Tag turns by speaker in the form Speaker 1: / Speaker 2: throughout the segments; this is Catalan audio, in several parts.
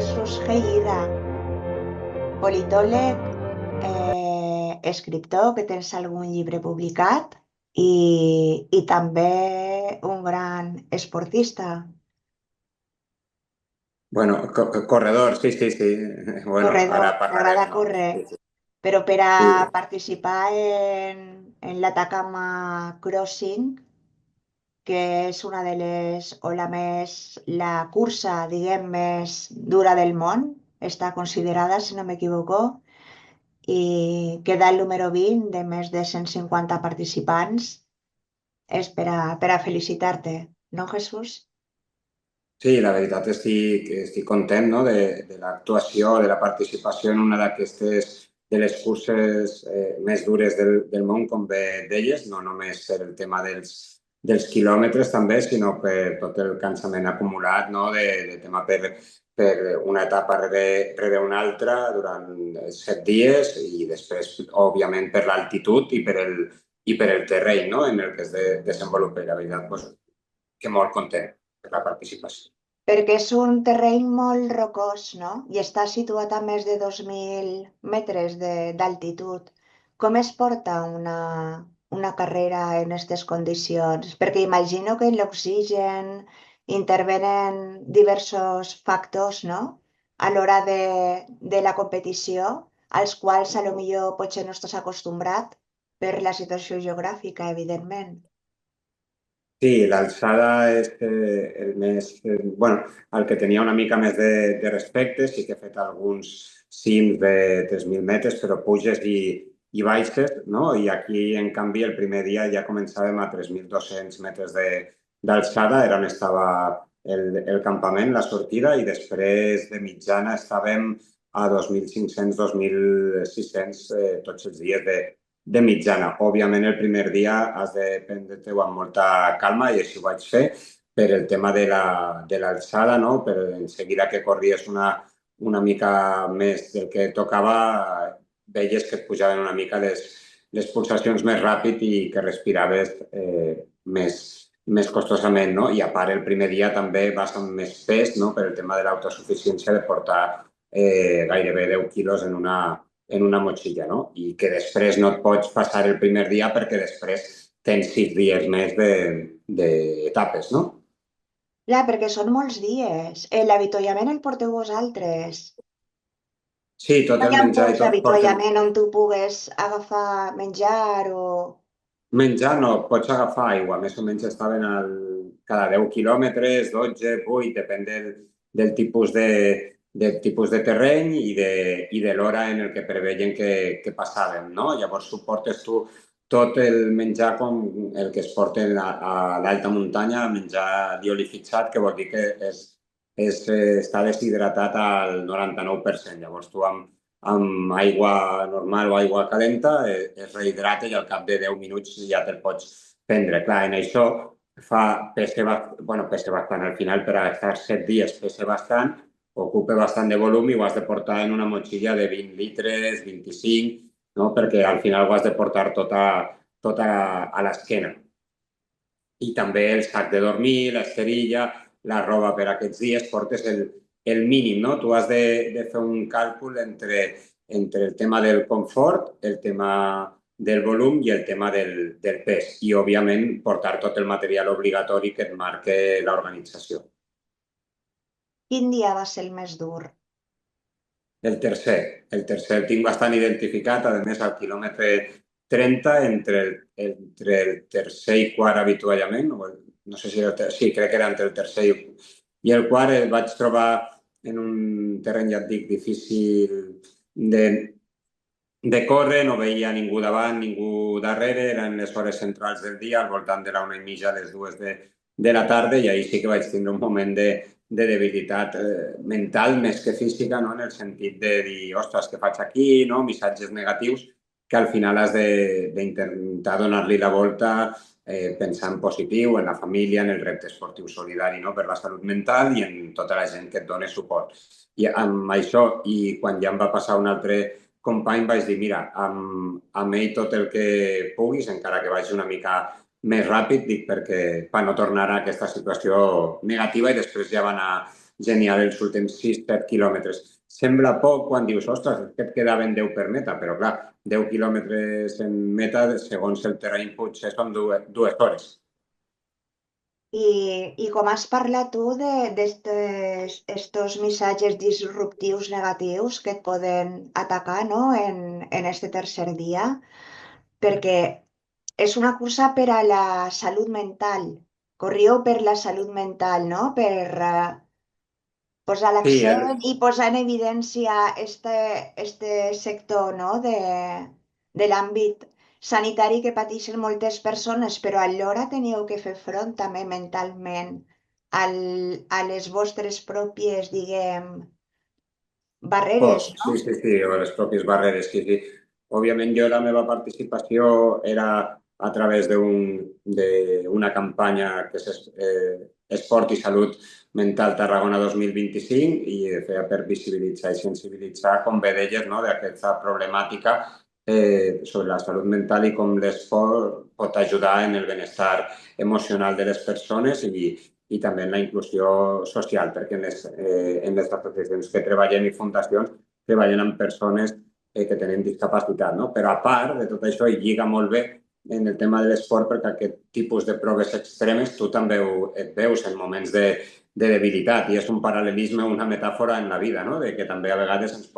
Speaker 1: Jesús Gellida, politòleg, escriptor, que tens algun llibre publicat i també un gran esportista,
Speaker 2: Bueno, corredor, sí, sí, sí. Bueno,
Speaker 1: corredor,
Speaker 2: ara
Speaker 1: t'agrada
Speaker 2: parlarem, no?
Speaker 1: córrer,
Speaker 2: Sí, sí.
Speaker 1: però per a
Speaker 2: Sí,
Speaker 1: participar en l'Atacama Crossing, que és una de les, o la cursa, diguem, més dura del món, està considerada, si no m'equivoco, i queda el número 20 de més de 150 participants. És per a felicitar-te, no, Jesús?
Speaker 2: sí, la veritat estic content, no? de l'actuació, de la participació en una d'aquestes, de les curses més dures del món, com bé deies, no només per el tema dels quilòmetres també, sinó per tot el cansament acumulat, no? de tema per una etapa rere una altra durant 7 dies i després, òbviament, per l'altitud i per el terreny, no? en el que es desenvolupa. I la veritat, pues, que molt content per la participació.
Speaker 1: Perquè és un terreny molt rocós, no? I està situat a més de 2.000 metres d'altitud. Com es porta una carrera en aquestes condicions? Perquè imagino que en l'oxigen intervenen diversos factors, no? A l'hora de la competició, als quals a lo millor potser no estàs acostumbrat per la situació geogràfica, evidentment.
Speaker 2: Sí, l'alçada és el més... bueno, el que tenia una mica més de respecte, sí que he fet alguns cims de 3.000 metres, però puges i baixes, no? I aquí, en canvi, el primer dia ja començàvem a 3.200 metres d'alçada, era on estava el campament, la sortida, i després de mitjana estàvem a 2.500, 2.600 tots els dies de mitjana. Òbviament, el primer dia has de prendre-t'ho amb molta calma i així ho vaig fer per el tema de l'alçada, no? Per en seguida que corries una mica més del que tocava, veies que et pujaven una mica les pulsacions més ràpid i que respiraves més costosament, no? I a part, el primer dia també vas amb més pes, no? Per el tema de l'autosuficiència de portar gairebé 10 quilos en una motxilla, no? I que després no et pots passar el primer dia perquè després tens 6 dies més d'etapes, no?
Speaker 1: Clar, perquè són molts dies. L'avituallament el porteu vosaltres.
Speaker 2: Sí, tot
Speaker 1: No
Speaker 2: el
Speaker 1: hi ha
Speaker 2: menjar i
Speaker 1: punts
Speaker 2: tot porten...
Speaker 1: d'avituallament on tu pugues agafar menjar o...
Speaker 2: Menjar no, pots agafar aigua, més o menys estaven cada 10 quilòmetres, 12, 8, depèn del tipus de terreny i de l'hora en el que preveien que passàvem, no? Llavors tu portes tot el menjar com el que es porta a l'alta muntanya, menjar liolifitzat, que vol dir que està deshidratat al 99%. Llavors tu amb aigua normal o aigua calenta, es rehidrata i al cap de 10 minuts ja te'l pots prendre. Clar, en això pesa bastant al final, per a estar 7 dies pesa bastant, ocupa bastant de volum i ho has de portar en una motxilla de 20 litres, 25, no? Perquè al final ho has de portar tota a l'esquena. I també el sac de dormir, l'esterilla, la roba per aquests dies, portes el mínim, no? Tu has de fer un càlcul entre el tema del confort, el tema del volum i el tema del pes. I, òbviament, portar tot el material obligatori que et marca l'organització.
Speaker 1: Quin dia va ser el més dur?
Speaker 2: El tercer el tinc bastant identificat, a més al quilòmetre 30, entre el tercer i quart avituallament, no sé si era sí, crec que era entre el tercer i el quart, el vaig trobar en un terreny, ja et dic, difícil de córrer, no veia ningú davant, ningú darrere, eren les hores centrals del dia, al voltant de la 1:30, a les 2 de la tarda, i ahir sí que vaig tindre un moment de debilitat mental més que física, no? En el sentit de dir, ostres, què faig aquí? No? Missatges negatius que al final has d'intentar donar-li la volta pensant positiu en la família, en el repte esportiu solidari, no? Per la salut mental i en tota la gent que et dona suport. I amb això, i quan ja em va passar un altre company, vaig dir, mira, amb ell tot el que puguis, encara que vagi una mica més ràpid, dic, perquè per no tornar a aquesta situació negativa, i després ja va genial els últims 6-7 quilòmetres. Sembla poc quan dius, ostres, és que et quedaven 10 per meta, però clar, 10 quilòmetres en meta, segons el terreny, potser són dues hores.
Speaker 1: I com has parlat tu d'estos missatges disruptius negatius que et poden atacar, no? en este tercer dia, perquè és una cursa per a la salut mental. Corrió per la salut mental, no? Per posar
Speaker 2: Sí,
Speaker 1: l'accent i posar en evidència este sector, no? de l'àmbit sanitari que pateixen moltes persones, però alhora teníeu que fer front també mentalment a les vostres pròpies, diguem, barreres, no?
Speaker 2: Sí, sí, sí, o les pròpies barreres, sí, sí. Òbviament jo la meva participació era a través d'una campanya que és Esport i Salut Mental Tarragona 2025 i feia per visibilitzar i sensibilitzar, com bé deies, no, d'aquesta problemàtica sobre la salut mental i com l'esport pot ajudar en el benestar emocional de les persones i també en la inclusió social, perquè en les associacions que treballen i fundacions treballen amb persones que tenen discapacitat. No? Però a part de tot això, i lliga molt bé en el tema de l'esport, perquè aquest tipus de proves extremes tu també et veus en moments de debilitat i és un paral·lelisme, una metàfora en la vida, no? De que també a vegades ens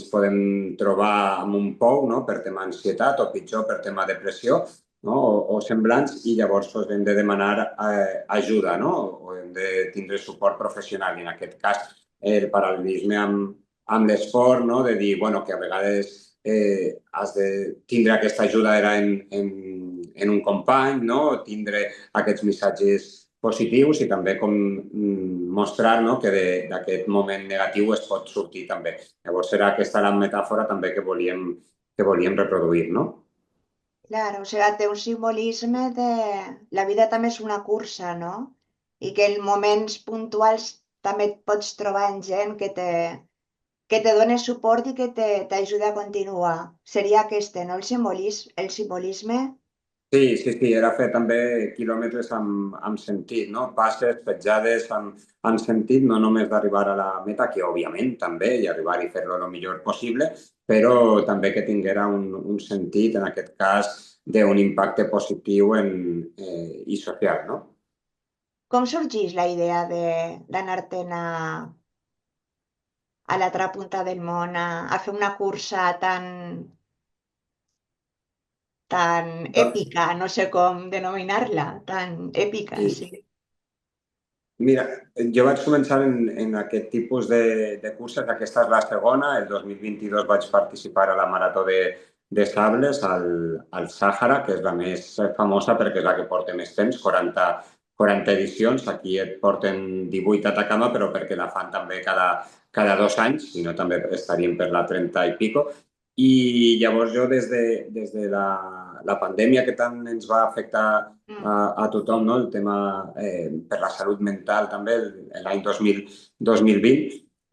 Speaker 2: podem trobar amb un pou, no? Per tema ansietat o pitjor per tema depressió, no? o semblants, i llavors hem de demanar ajuda, no? O hem de tindre suport professional. I en aquest cas el paral·lelisme amb l'esport, no? De dir bueno, que a vegades has de tindre aquesta ajuda era en un company, no? Tindre aquests missatges positius i també com mostrar, no? Que d'aquest moment negatiu es pot sortir també. Llavors serà aquesta la metàfora també que volíem reproduir, no?
Speaker 1: Claro, o sigui, té un simbolisme de... La vida també és una cursa, no? I que en moments puntuals també et pots trobar en gent que te dona suport i que t'ajuda a continuar. Seria aquest, no? El simbolisme.
Speaker 2: Sí, sí, sí, era fer també quilòmetres amb sentit, no? Passes, petjades amb sentit, no només d'arribar a la meta, que òbviament també, i arribar i fer-lo el millor possible, però també que tinguera un sentit, en aquest cas, d'un impacte positiu i social, no?
Speaker 1: Com sorgeix la idea d'anar-te'n a l'altra punta del món a fer una cursa tan
Speaker 2: Doncs,
Speaker 1: èpica, no sé com denominar-la, tan èpica,
Speaker 2: sí.
Speaker 1: sí.
Speaker 2: Mira, jo vaig començar en aquest tipus de curses. Aquesta és la segona. El 2022 vaig participar a la Marató de Sables al Sàhara, que és la més famosa perquè és la que porta més temps, 40 edicions. Aquí et porten 18 a Atacama, però perquè la fan també cada 2 anys, si no també estaríem per la 30 i pico. I llavors jo des de la pandèmia que tant ens va afectar
Speaker 1: Mm.
Speaker 2: a tothom, no? El tema per la salut mental també, l'any 2020,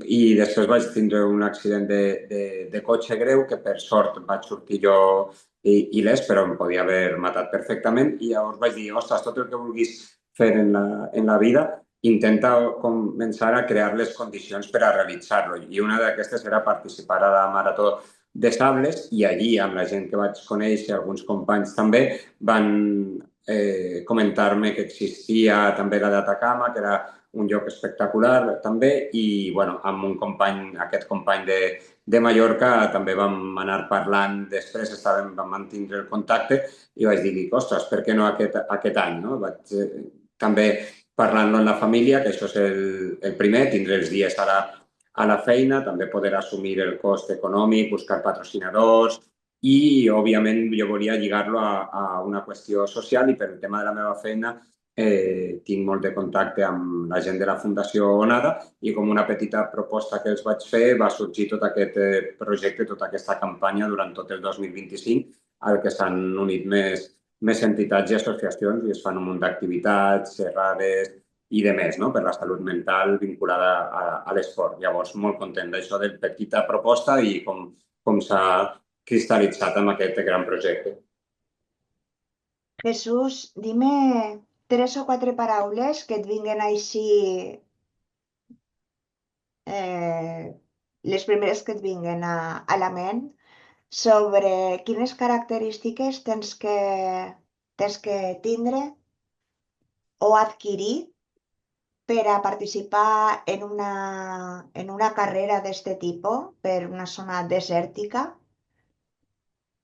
Speaker 2: i després vaig tindre un accident de cotxe greu que per sort vaig sortir jo il·lès, però em podia haver matat perfectament, i llavors vaig dir, ostres, tot el que vulguis fer en la vida, intenta començar a crear les condicions per a realitzar-lo. I una d'aquestes era participar a la Marató de Sables, i allí, amb la gent que vaig conèixer, alguns companys també, van comentar-me que existia també la d'Atacama, que era un lloc espectacular també, i bueno, amb un company, aquest company de Mallorca, també vam anar parlant, després vam mantenir el contacte i vaig dir, ostres, per què no aquest any? No? Vaig també parlant-lo amb la família, que això és el primer, tindre els dies a la feina, també poder assumir el cost econòmic, buscar patrocinadors, i, òbviament, jo volia lligar-lo a una qüestió social, i per el tema de la meva feina tinc molt de contacte amb la gent de la Fundació Onada, i com una petita proposta que els vaig fer va sorgir tot aquest projecte, tota aquesta campanya durant tot el 2025, al que s'han unit més entitats i associacions, i es fan un munt d'activitats, xerrades i de més, no? Per la salut mental vinculada a l'esport. Llavors, molt content d'això, de petita proposta, i com s'ha cristal·litzat amb aquest gran projecte.
Speaker 1: Jesús, dime 3 o 4 paraules que et vinguen així les primeres que et vinguen a la ment, sobre quines característiques tens que tindre o adquirir per a participar en una carrera d'este tipus per una zona desèrtica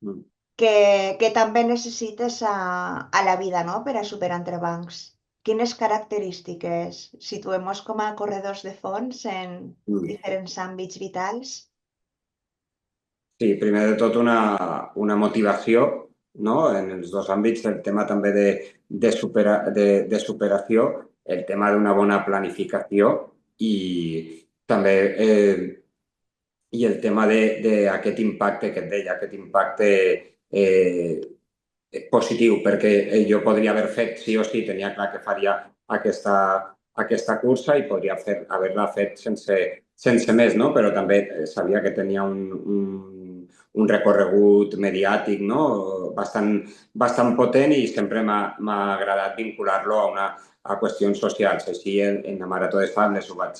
Speaker 2: Mm.
Speaker 1: que també necessites a la vida, no?, per a superar entrebancs. Quines característiques situem-nos com a corredors de fons en
Speaker 2: Mm.
Speaker 1: diferents àmbits vitals?
Speaker 2: Sí, primer de tot una motivació, no? En els dos àmbits, el tema també de superació, el tema d'una bona planificació i també i el tema d'aquest impacte que et deia, aquest impacte positiu, perquè jo podria haver fet, sí o sí, tenia clar que faria aquesta cursa i podria haver-la fet sense més, no? Però també sabia que tenia un recorregut mediàtic, no? Bastant potent i sempre m'ha agradat vincular-lo a qüestions socials. Així, en la Marató de Flandes ho vaig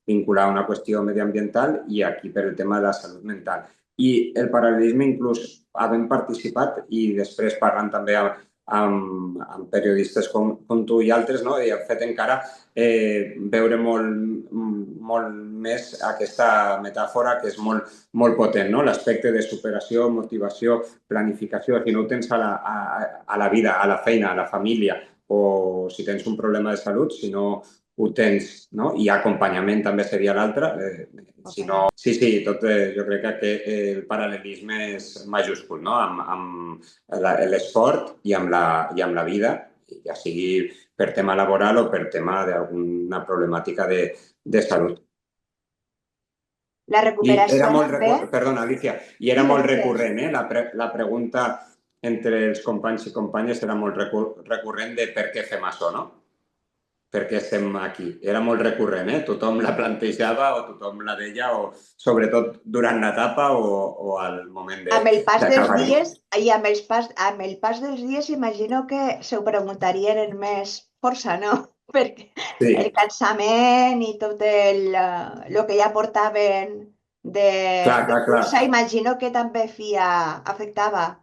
Speaker 2: vincular a una qüestió mediambiental i aquí per el tema de la salut mental. I el paral·lelisme inclús havent participat i després parlant també amb periodistes com tu i altres, no? I hem fet encara veure molt més aquesta metàfora que és molt potent, no? L'aspecte de superació, motivació, planificació. Si no ho tens a la vida, a la feina, a la família, o si tens un problema de salut, si no ho tens, no? I acompanyament també seria l'altre. Si no, sí, tot, jo crec que el paral·lelisme és majúscul, no? Amb l'esport i amb la vida, ja sigui per tema laboral o per tema d'alguna problemàtica de salut.
Speaker 1: La
Speaker 2: I era
Speaker 1: recuperació
Speaker 2: molt,
Speaker 1: també...
Speaker 2: perdona, Alicia, i era
Speaker 1: Digues,
Speaker 2: molt
Speaker 1: digues.
Speaker 2: recurrent, la pregunta entre els companys i companyes era molt recurrent de per què fem això, no? Per què estem aquí. Era molt recurrent, Tothom la plantejava o tothom la deia, o sobretot durant l'etapa o al moment
Speaker 1: Amb el pas dels
Speaker 2: d'acabar-hi.
Speaker 1: dies i amb el pas dels dies imagino que s'ho preguntarien en més força, no? Perquè el
Speaker 2: Sí,
Speaker 1: cansament i tot el que ja portaven de cursa,
Speaker 2: clar.
Speaker 1: imagino que també afectava.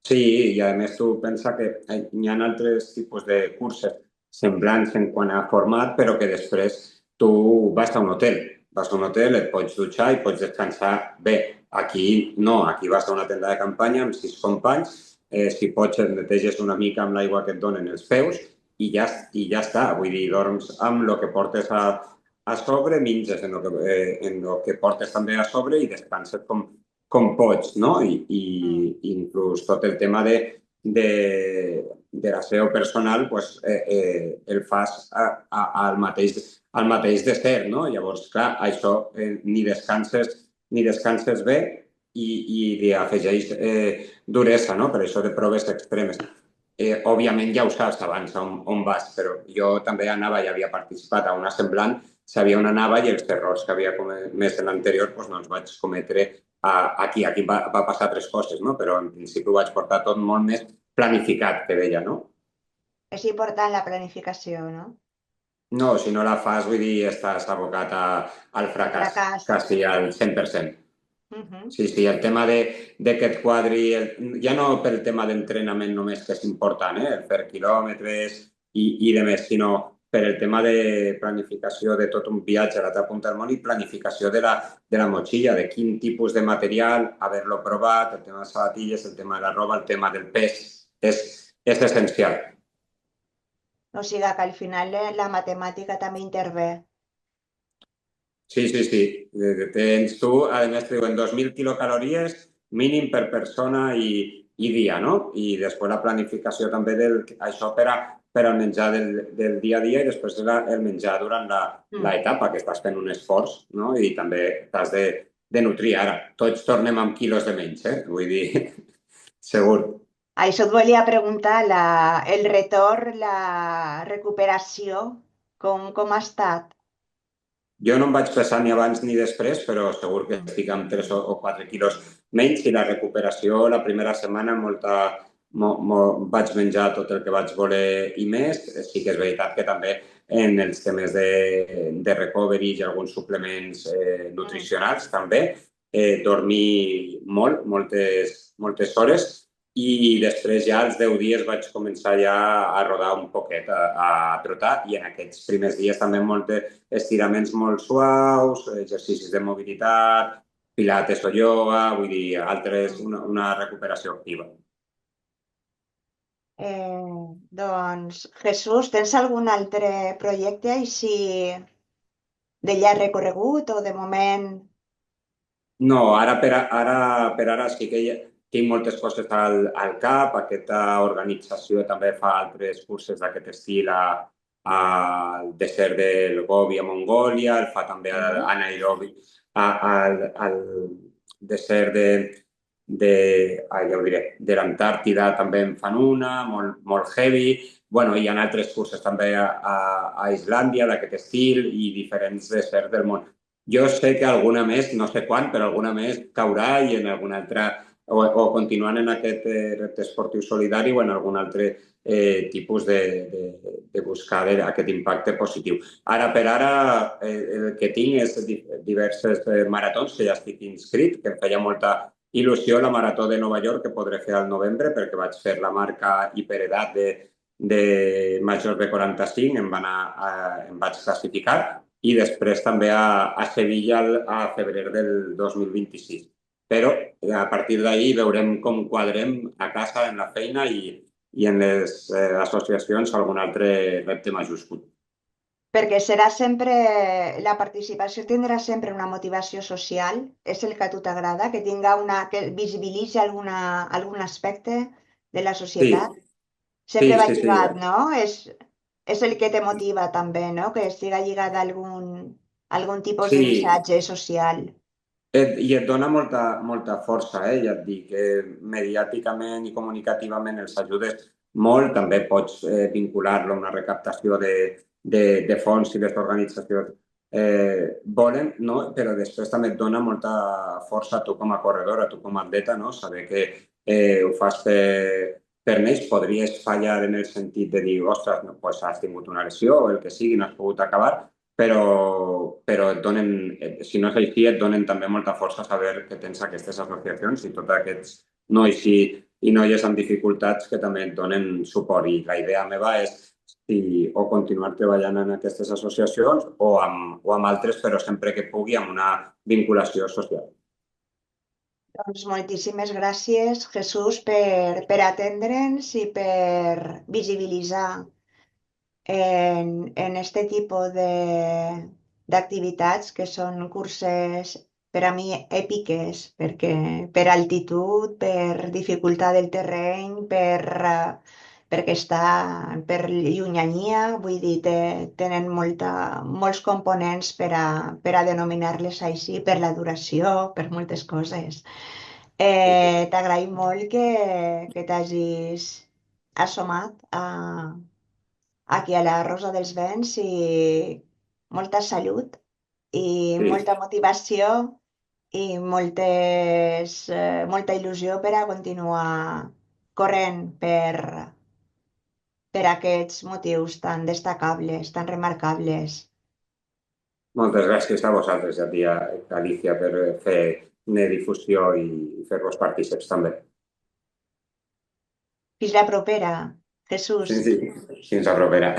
Speaker 2: Sí, i a més tu pensa que hi ha altres tipus de curses semblants en quant a format, però que després tu vas a un hotel. Vas a un hotel, et pots dutxar i pots descansar bé. Aquí no, aquí vas a una tenda de campanya amb 6 companys, si pots et neteges una mica amb l'aigua que et donen els peus i ja està. Vull dir, dorms amb el que portes a sobre, menges en el que portes també a sobre i descanses com pots, no? I inclús tot el tema de l'aseo personal pues, el fas al mateix desert, no? Llavors, clar, això ni descanses bé i li afegeix duresa, no? Per això de proves extremes. Òbviament ja ho saps abans on vas, però jo també anava i havia participat a una semblant, sabia on anava i els errors que havia comès en l'anterior doncs no els vaig cometre aquí. Aquí va passar 3 coses, no? Però en principi ho vaig portar tot molt més planificat, que deia, no?
Speaker 1: És important la planificació, no?
Speaker 2: No, si no la fas, vull dir, estàs abocat al
Speaker 1: El
Speaker 2: fracàs,
Speaker 1: fracàs.
Speaker 2: quasi al 100%.
Speaker 1: Uh-huh.
Speaker 2: Sí, el tema de que et quadri, ja no pel tema d'entrenament només, que és important, el fer quilòmetres i de més, sinó per el tema de planificació de tot un viatge a l'altra punta del món i planificació de la motxilla, de quin tipus de material, haver-lo provat, el tema de les sabatilles, el tema de la roba, el tema del pes, és essencial.
Speaker 1: O sigui que al final la matemàtica també intervé.
Speaker 2: Sí. Tens tu, a més, te diuen 2.000 quilocalories mínim per persona i dia, no? I després la planificació també això per al menjar del dia a dia i després el menjar durant l'etapa, que estàs fent un esforç, no? I també t'has de nutrir. Ara, tots tornem amb quilos de menys, Vull dir, segur.
Speaker 1: Això et volia preguntar, el retorn, la recuperació, com ha estat?
Speaker 2: Jo no em vaig pesar ni abans ni després, però segur que estic amb 3 o 4 quilos menys i la recuperació la primera setmana vaig menjar tot el que vaig voler i més. Sí que és veritat que també en els temes de recovery i alguns suplements
Speaker 1: Mm.
Speaker 2: nutricionals també. Dormir moltes hores i després ja als 10 dies vaig començar ja a rodar un poquet, a trotar i en aquests primers dies també estiraments molt suaus, exercicis de mobilitat, pilates o ioga, vull dir,
Speaker 1: Mm.
Speaker 2: una recuperació activa.
Speaker 1: Doncs, Jesús, tens algun altre projecte així de llarg recorregut o de moment?
Speaker 2: No, per ara sí que tinc moltes coses al cap. Aquesta organització també fa altres cursos d'aquest estil al desert del Gobi a Mongòlia, el fa també
Speaker 1: Mhm.
Speaker 2: a Nairobi, al desert ja ho diré, de l'Antàrtida també en fan una, molt heavy. Bueno, hi ha altres cursos també a Islàndia d'aquest estil i diferents deserts del món. Jo sé que alguna més, no sé quan, però alguna més caurà i en alguna altra, o continuant en aquest repte esportiu solidari o en algun altre tipus de buscar aquest impacte positiu. Ara per ara el que tinc és diverses maratons que ja estic inscrit, que em feia molta il·lusió la marató de Nova York que podré fer al novembre perquè vaig fer la marca hiperedat de majors de 45, em vaig classificar i després també a Sevilla a febrer del 2026. Però a partir d'ahir veurem com quadrem a casa, en la feina i en les associacions algun altre repte majúscul.
Speaker 1: Perquè serà sempre, la participació tindrà sempre una motivació social, és el que a tu t'agrada, que tinga que visibilitzi algun aspecte de la societat.
Speaker 2: Sí,
Speaker 1: Sempre va
Speaker 2: sí, sí.
Speaker 1: lligat, no? És el que te motiva també, no? Que estiga lligat a algun tipus de
Speaker 2: Sí,
Speaker 1: missatge social.
Speaker 2: I et dona molta força, ja et dic, mediàticament i comunicativament els ajudes molt, també pots vincular-lo a una recaptació de fons si les organitzacions volen, no? Però després també et dona molta força a tu com a corredor, a tu com a atleta, no? Saber que ho fas per ells, podries fallar en el sentit de dir, ostres, no, pues has tingut una lesió o el que sigui, no has pogut acabar, però et donen, si no és així, et donen també molta força saber que tens aquestes associacions i tots aquests nois i noies amb dificultats que també et donen suport. I la idea meva és o continuar treballant en aquestes associacions o amb altres, però sempre que pugui amb una vinculació social.
Speaker 1: Doncs moltíssimes gràcies, Jesús, per atendre'ns i per visibilitzar en este tipus d'activitats que són curses per a mi èpiques, perquè per altitud, per dificultat del terreny, perquè està per llunyania, vull dir, tenen molts components per a denominar-les així, per la duració, per moltes coses. T'agraïm molt que t'hagis assomat aquí a la Rosa dels Vents i molta salut i molta
Speaker 2: Sí,
Speaker 1: motivació i molta il·lusió per a continuar corrent per aquests motius tan destacables, tan remarcables.
Speaker 2: moltes gràcies a vosaltres i a ti, Alicia, per fer-ne difusió i fer-vos partíceps també.
Speaker 1: Fins la propera, Jesús.
Speaker 2: Sí, sí. Fins la propera.